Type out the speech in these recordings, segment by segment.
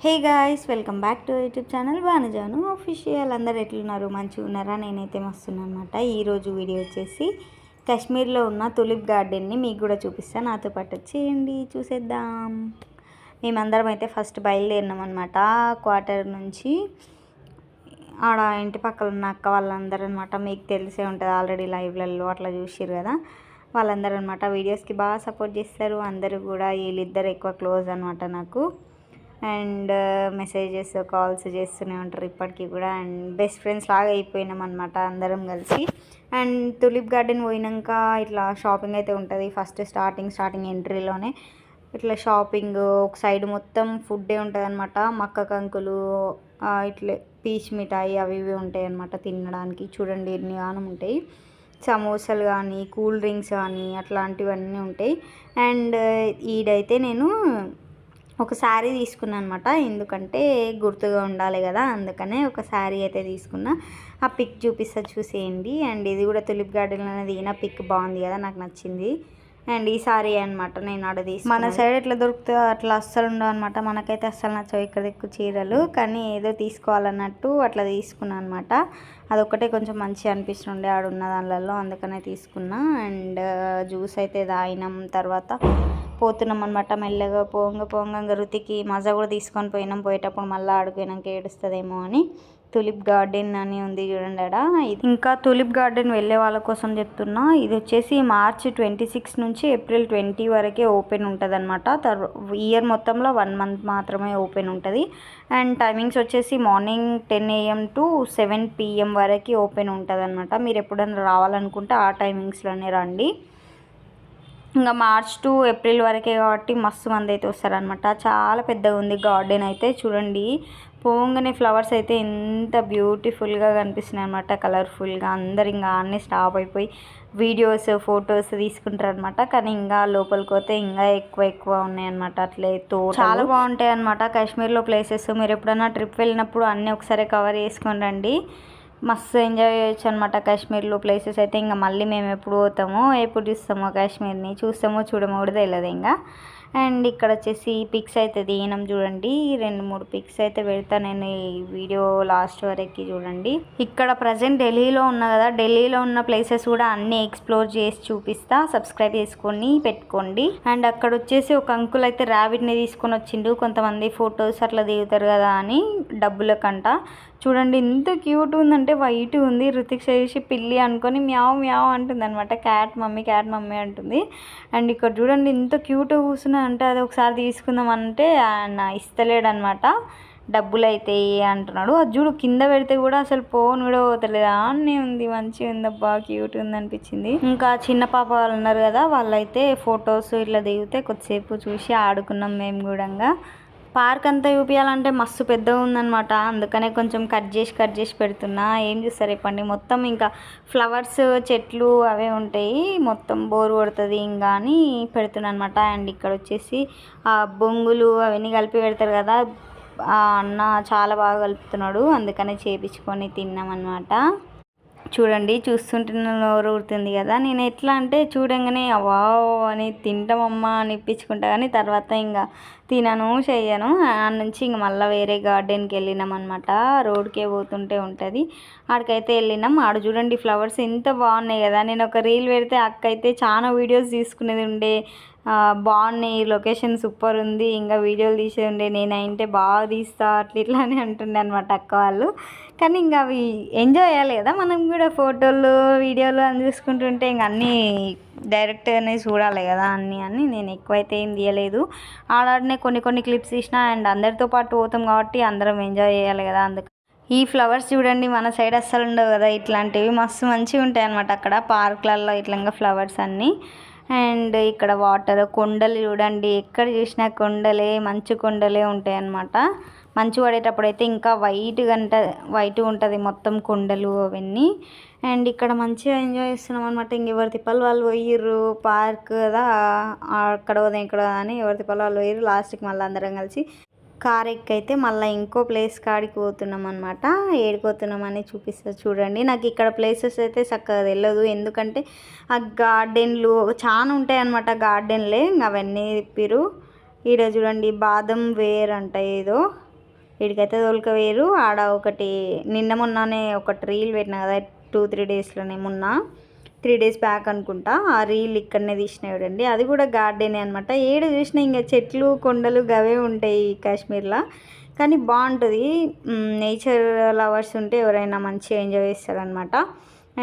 Hey guys, welcome back to YouTube channel Banujanu official. అందరు ఎట్లున్నారు? మంచిగా ఉన్నారా? నేనైతే మస్తున్నాను అనమాట. ఈరోజు వీడియో వచ్చేసి కాశ్మీర్లో ఉన్న తులిప్ గార్డెన్ని మీకు కూడా చూపిస్తాను. నాతో పాటు వచ్చేయండి, చూసేద్దాం. మేమందరం అయితే ఫస్ట్ బయలుదేరినాం అనమాట. క్వార్టర్ నుంచి ఆడ ఇంటి పక్కన ఉన్న అక్క వాళ్ళందరూ అనమాట. మీకు తెలిసే ఉంటుంది, ఆల్రెడీ లైవ్లలో అట్లా చూసిర్రు కదా. వాళ్ళందరూ అనమాట వీడియోస్కి బాగా సపోర్ట్ చేస్తారు. అందరూ కూడా వీళ్ళిద్దరు ఎక్కువ క్లోజ్ అనమాట నాకు. అండ్ మెసేజెస్ కాల్స్ చేస్తూనే ఉంటారు ఇప్పటికీ కూడా. అండ్ బెస్ట్ ఫ్రెండ్స్ లాగా అయిపోయినాం అనమాట అందరం కలిసి. అండ్ తులిప్ గార్డెన్ పోయినాక ఇట్లా షాపింగ్ అయితే ఉంటుంది. ఫస్ట్ స్టార్టింగ్ ఎంట్రీలోనే ఇట్లా షాపింగ్, ఒక సైడ్ మొత్తం ఫుడ్డే ఉంటుంది అనమాట. మక్క కంకులు, ఇట్లా పీచ్ మిఠాయి అవి ఇవి ఉంటాయి అనమాట తినడానికి. చూడండి ఎన్ని గానం ఉంటాయి. సమోసాలు కానీ, కూల్ డ్రింక్స్ కానీ అట్లాంటివన్నీ ఉంటాయి. అండ్ ఈడైతే నేను ఒక శారీ తీసుకున్నాను అనమాట. ఎందుకంటే గుర్తుగా ఉండాలి కదా, అందుకనే ఒక శారీ అయితే తీసుకున్నా. ఆ పిక్ చూపిస్తా, చూసేయండి. అండ్ ఇది కూడా తులిప్ గార్డెన్ అనేది ఈయన పిక్ బాగుంది కదా, నాకు నచ్చింది. అండ్ ఈ సారీ అనమాట నేను ఆడ తీసుకున్నా. మన సైడ్ ఎట్లా దొరుకుతుందో అట్లా అస్సలు ఉండవు అనమాట. మనకైతే అస్సలు నచ్చవు ఇక్కడ ఎక్కువ చీరలు, కానీ ఏదో తీసుకోవాలన్నట్టు అట్లా తీసుకున్నాను అనమాట. అదొక్కటే కొంచెం మంచిగా అనిపిస్తుండే ఆడున్న దానిలలో, అందుకనే తీసుకున్నా. అండ్ జ్యూస్ అయితే తాగినాం. తర్వాత పోతున్నాం అనమాట మెల్లగా. పోంగ రుతికి మజా కూడా తీసుకొని పోయినాం. పోయేటప్పుడు మళ్ళీ ఆడిపోయినాక ఏడుస్తుందేమో అని. తులిప్ గార్డెన్ అని ఉంది చూడండి ఆడ. ఇది ఇంకా తులిప్ గార్డెన్ వెళ్ళే వాళ్ళ కోసం చెప్తున్నా. ఇది వచ్చేసి మార్చి 26 నుంచి ఏప్రిల్ 20 వరకే ఓపెన్ ఉంటుంది అనమాట. ఇయర్ మొత్తంలో 1 మంత్ మాత్రమే ఓపెన్ ఉంటుంది. అండ్ టైమింగ్స్ వచ్చేసి మార్నింగ్ 10 AM to 7 PM వరకు ఓపెన్ ఉంటుంది అనమాట. మీరు ఎప్పుడైనా రావాలనుకుంటే ఆ టైమింగ్స్లోనే రండి. ఇంకా మార్చ్ టు ఏప్రిల్ వరకే కాబట్టి మస్తు మంది అయితే వస్తారనమాట. చాలా పెద్దగా ఉంది గార్డెన్ అయితే. చూడండి పోగానే ఫ్లవర్స్ అయితే ఎంత బ్యూటిఫుల్గా కనిపిస్తున్నాయి అనమాట, కలర్ఫుల్గా. అందరు ఇంకా అన్నీ స్టాప్ అయిపోయి వీడియోస్ ఫొటోస్ తీసుకుంటారు అనమాట. కానీ ఇంకా లోపలికి పోతే ఇంకా ఎక్కువ ఉన్నాయన్నమాట. అట్లే చాలా బాగుంటాయి అనమాట కాశ్మీర్లో ప్లేసెస్. మీరు ఎప్పుడైనా ట్రిప్ వెళ్ళినప్పుడు అన్నీ ఒకసారి కవర్ చేసుకొని రండి. మస్తు ఎంజాయ్ చేయొచ్చు అనమాట కాశ్మీర్లో ప్లేసెస్ అయితే. ఇంకా మళ్ళీ మేము ఎప్పుడు పోతామో, ఎప్పుడు చూస్తామో కాశ్మీర్ని, చూస్తామో చూడమో కూడా తెలియదు ఇంకా. అండ్ ఇక్కడ వచ్చేసి పిక్స్ అయితే దిగినాం చూడండి. 2-3 పిక్స్ అయితే పెడతా నేను ఈ వీడియో లాస్ట్ వరకు చూడండి. ఇక్కడ ప్రజెంట్ ఢిల్లీలో ఉన్నా కదా, ఢిల్లీలో ఉన్న ప్లేసెస్ కూడా అన్నీ ఎక్స్ప్లోర్ చేసి చూపిస్తా. సబ్స్క్రైబ్ చేసుకొని పెట్టుకోండి. అండ్ అక్కడ వచ్చేసి ఒక అంకుల్ అయితే ర్యాబిట్ని తీసుకొని వచ్చిండు. కొంతమంది ఫొటోస్ అట్లా దిగుతారు కదా అని డబ్బులకంట. చూడండి ఎంత క్యూట్ ఉందంటే, వైట్ ఉంది. రుతిక్ చేసి పిల్లి అనుకొని మ్యావ్ మ్యావ్ అంటుంది అనమాట. క్యాట్ మమ్మీ అంటుంది. అండ్ ఇక్కడ చూడండి ఎంత క్యూట్గా కూర్చున్నా అంటే, అది ఒకసారి తీసుకుందాం అంటే ఆయన ఇస్తలేడు అనమాట. డబ్బులు అయితే అంటున్నాడు. అది చూడు కింద పెడితే కూడా అసలు ఫోన్ కూడా పోతలేదు, అన్నీ ఉంది. మంచిగా ఉంది అబ్బా, క్యూట్ ఉంది అనిపించింది. ఇంకా చిన్న పాప వాళ్ళు ఉన్నారు కదా, వాళ్ళైతే ఫొటోస్ ఇట్లా దిగితే కొద్దిసేపు చూసి ఆడుకున్నాం మేము కూడా. పార్క్ అంతా చూపించాలంటే మస్తు పెద్దగా ఉందన్నమాట. అందుకనే కొంచెం కట్ చేసి పెడుతున్నా. ఏం చూస్తారు చెప్పండి, మొత్తం ఇంకా ఫ్లవర్స్ చెట్లు అవే ఉంటాయి. మొత్తం బోర్ కొడుతుంది ఇంకా అని పెడుతున్నా అనమాట. అండ్ ఇక్కడ వచ్చేసి బొంగులు అవన్నీ కలిపి పెడతారు కదా, అన్న చాలా బాగా కలుపుతున్నాడు. అందుకనే చేపించుకొని తిన్నామన్నమాట. చూడండి చూస్తుంటే నోరు ఊరుతుంది కదా. నేను ఎట్లా అంటే చూడంగానే వావ్ అని తింటామమ్మా అని ఇప్పించుకుంటా, కానీ తర్వాత ఇంకా తినను చెయ్యను. ఆ నుంచి ఇంక మళ్ళీ వేరే గార్డెన్కి వెళ్ళినాం అనమాట. రోడ్కే పోతుంటే ఉంటుంది, ఆడికైతే వెళ్ళినాం. ఆడ చూడండి ఫ్లవర్స్ ఎంత బాగున్నాయి కదా. నేను ఒక రీల్ పెడితే అక్క అయితే చాలా వీడియోస్ తీసుకునేది ఉండే, బాగున్నాయి, లొకేషన్ సూపర్ ఉంది, ఇంకా వీడియోలు తీసేది ఉండే, నేను అయితే బాగా తీస్తా ఇట్లా అని అంటుండే అనమాట అక్క వాళ్ళు. కానీ ఇంకా అవి ఎంజాయ్ చేయాలి కదా మనం కూడా, ఫోటోలు వీడియోలు అని చూసుకుంటుంటే ఇంక అన్నీ డైరెక్ట్గానే చూడాలి కదా అన్నీ అని నేను ఎక్కువైతే ఏం తీయలేదు. ఆడనే కొన్ని క్లిప్స్ తీసిన. అండ్ అందరితో పాటు పోతాం కాబట్టి అందరం ఎంజాయ్ చేయాలి కదా, అందుకు. ఈ ఫ్లవర్స్ చూడండి మన సైడ్ అస్సలు ఉండవు కదా, ఇట్లాంటివి మస్తు మంచిగా ఉంటాయి అనమాట అక్కడ పార్క్లలో ఇట్లా ఫ్లవర్స్ అన్నీ. అండ్ ఇక్కడ వాటర్, కొండలు చూడండి, ఎక్కడ చూసినా కొండలే, మంచు కొండలే ఉంటాయి అన్నమాట. మంచు పడేటప్పుడు అయితే ఇంకా వైట్గా ఉంటుంది మొత్తం కొండలు అవన్నీ. అండ్ ఇక్కడ మంచిగా ఎంజాయ్ చేస్తున్నాం అనమాట. ఇంకెవరి తిప్పలు వాళ్ళు పోయిర్రు, పార్క్ కదా, అక్కడ పోదాం ఇక్కడ అని ఎవరి తిప్పలు వాళ్ళు పోయిర్రు. లాస్ట్కి మళ్ళీ అందరం కలిసి కార్ ఎక్కైతే మళ్ళీ ఇంకో ప్లేస్ కాడికి పోతున్నాం అనమాట. ఏడిపోతున్నామని చూపిస్తా చూడండి. నాకు ఇక్కడ ప్లేసెస్ అయితే చక్కగా తెలియదు, ఎందుకంటే ఆ గార్డెన్లు చాలా ఉంటాయి అనమాట. గార్డెన్లే అవన్నీ తిప్పిరు. ఈడ చూడండి బాదం వేర్ అంట ఏదో, వీడికైతే తోలుకవేరు. ఆడ ఒకటి నిన్న మొన్ననే ఒకటి రీల్ పెట్టినా కదా 2-3 డేస్లోనే, మొన్న 3 డేస్ బ్యాక్ అనుకుంటా. ఆ రీల్ ఇక్కడనే తీసిన చూడండి. అది కూడా గార్డెనే అనమాట. ఏడు చూసినా ఇంకా చెట్లు కొండలు గవే ఉంటాయి కాశ్మీర్లో, కానీ బాగుంటుంది. నేచర్ లవర్స్ ఉంటే ఎవరైనా మంచిగా ఎంజాయ్ చేస్తారనమాట.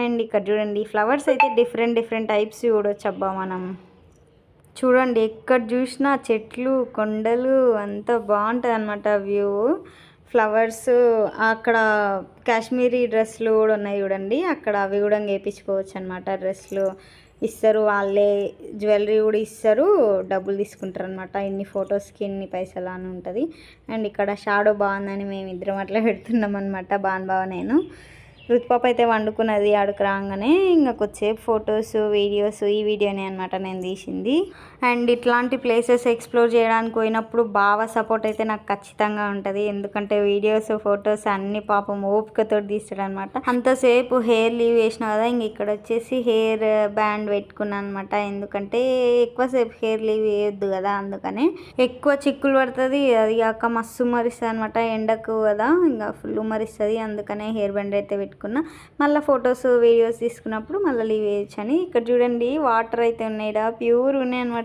అండ్ ఇక్కడ చూడండి ఫ్లవర్స్ అయితే డిఫరెంట్ టైప్స్ చూడొచ్చు. అబ్బా మనం చూడండి ఎక్కడ చూసినా చెట్లు కొండలు అంతా బాగుంటుంది అనమాట వ్యూ. ఫ్లవర్స్ అక్కడ కాశ్మీరీ డ్రెస్సులు కూడా ఉన్నాయి చూడండి, అక్కడ అవి కూడా వేయించుకోవచ్చు అనమాట. డ్రెస్సులు ఇస్తారు వాళ్ళే, జ్యువెలరీ కూడా ఇస్తారు, డబ్బులు తీసుకుంటారు అనమాట. ఇన్ని ఫొటోస్కి ఇన్ని పైసలు అని ఉంటుంది. అండ్ ఇక్కడ షాడో బాగుందని మేమిద్దరం అట్లా పెడుతున్నాం అనమాట, బావ నేను. రుతుపాప అయితే వండుకున్నది ఆడుకు రాగానే. ఇంకా కొద్దిసేపు ఫొటోస్ వీడియోస్, ఈ వీడియోనే అనమాట నేను తీసింది. అండ్ ఇట్లాంటి ప్లేసెస్ ఎక్స్ప్లోర్ చేయడానికి పోయినప్పుడు బాగా సపోర్ట్ అయితే నాకు ఖచ్చితంగా ఉంటుంది. ఎందుకంటే వీడియోస్ ఫొటోస్ అన్ని పాపం ఓపికతో తీస్తాడు అనమాట. అంతసేపు హెయిర్ లీవ్ చేసిన కదా, ఇంక ఇక్కడ వచ్చేసి హెయిర్ బ్యాండ్ పెట్టుకున్నాను అనమాట. ఎందుకంటే ఎక్కువసేపు హెయిర్ లీవ్ వేయొద్దు కదా, అందుకనే ఎక్కువ చిక్కులు పడుతుంది. అది కాక మస్తు మరిస్తుంది అనమాట ఎండకు కదా, ఇంకా ఫుల్ మరిస్తుంది. అందుకనే హెయిర్ బ్యాండ్ అయితే పెట్టుకున్నా. మళ్ళీ ఫొటోస్ వీడియోస్ తీసుకున్నప్పుడు మళ్ళీ లీవ్ వేయచ్చు అని. ఇక్కడ చూడండి వాటర్ అయితే ఉన్నాయి, ప్యూర్ ఉన్నాయి అనమాట.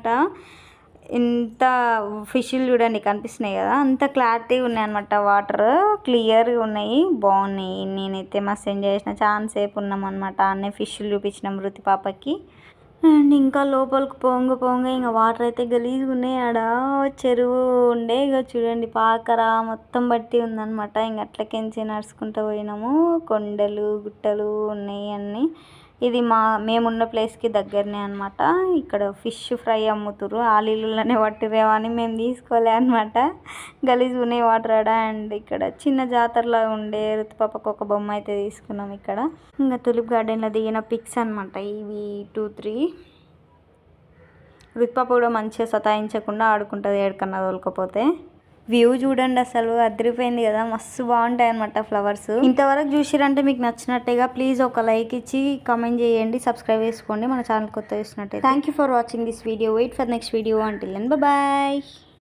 ఇంత ఫిష్లు చూడండి కనిపిస్తున్నాయి కదా, అంత క్లారిటీగా ఉన్నాయి అనమాట. వాటర్ క్లియర్గా ఉన్నాయి, బాగున్నాయి. నేనైతే మస్తు ఎంజాయ్ చేసిన, చాలా సేపు ఉన్నాం అనమాట. అన్నీ ఫిష్లు చూపించినాం రుతి పాపకి. అండ్ ఇంకా లోపలికి పోంగ ఇంకా వాటర్ అయితే గలీజ్గా ఉన్నాయి. ఆడ చెరువు ఉండే, ఇక చూడండి పాకర మొత్తం బట్టి ఉందన్నమాట. ఇంక అట్లకెంచి నడుచుకుంటూ పోయినాము. కొండలు గుట్టలు ఉన్నాయి అన్నీ. ఇది మేమున్న ప్లేస్కి దగ్గరనే అనమాట. ఇక్కడ ఫిష్ ఫ్రై అమ్ముతురు, ఆ నీళ్ళలోనే పట్టిరేమో అని మేము తీసుకోలే అనమాట, గలీజ్ ఉన్నాయి వాటర్ ఆడ. అండ్ ఇక్కడ చిన్న జాతరలా ఉండే, రుతుపాపకు ఒక బొమ్మ అయితే తీసుకున్నాం ఇక్కడ. ఇంకా తులిప్ గార్డెన్లో దిగిన పిక్స్ అనమాట ఇవి 2-3. రుతుపాప కూడా మంచిగా సతాయించకుండా ఆడుకుంటుంది ఎక్కడికన్నా తోలుకపోతే. వ్యూ చూడండి అసలు అదిరిపోయింది కదా, మస్తు బాగుంటాయి అనమాట ఫ్లవర్స్. ఇంతవరకు చూసిరంటే మీకు నచ్చినట్టేగా, ప్లీజ్ ఒక లైక్ ఇచ్చి కామెంట్ చేయండి, సబ్స్క్రైబ్ చేసుకోండి మన ఛానల్ కొత్త చూసినట్టే. Thank you for watching this video. Wait for next video. Until then bye.